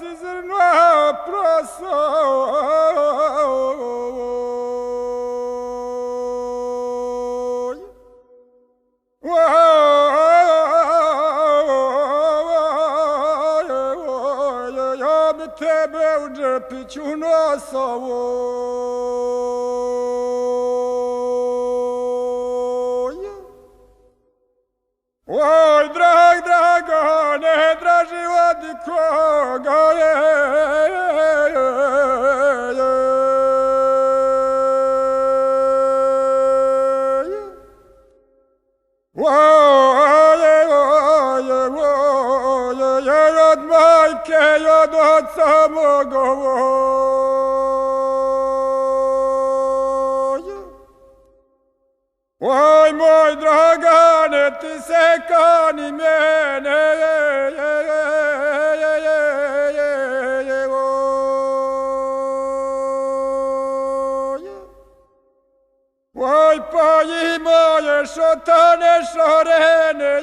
si zrno prosoj. Ja bi tebe u džepiću nosovoj. Oj, draga, ne draži od nikoga je. Od majke i od oca mogovoj. Oj, moj Dragane, ti se kani mene. Oj, pa i moje šotane šorene.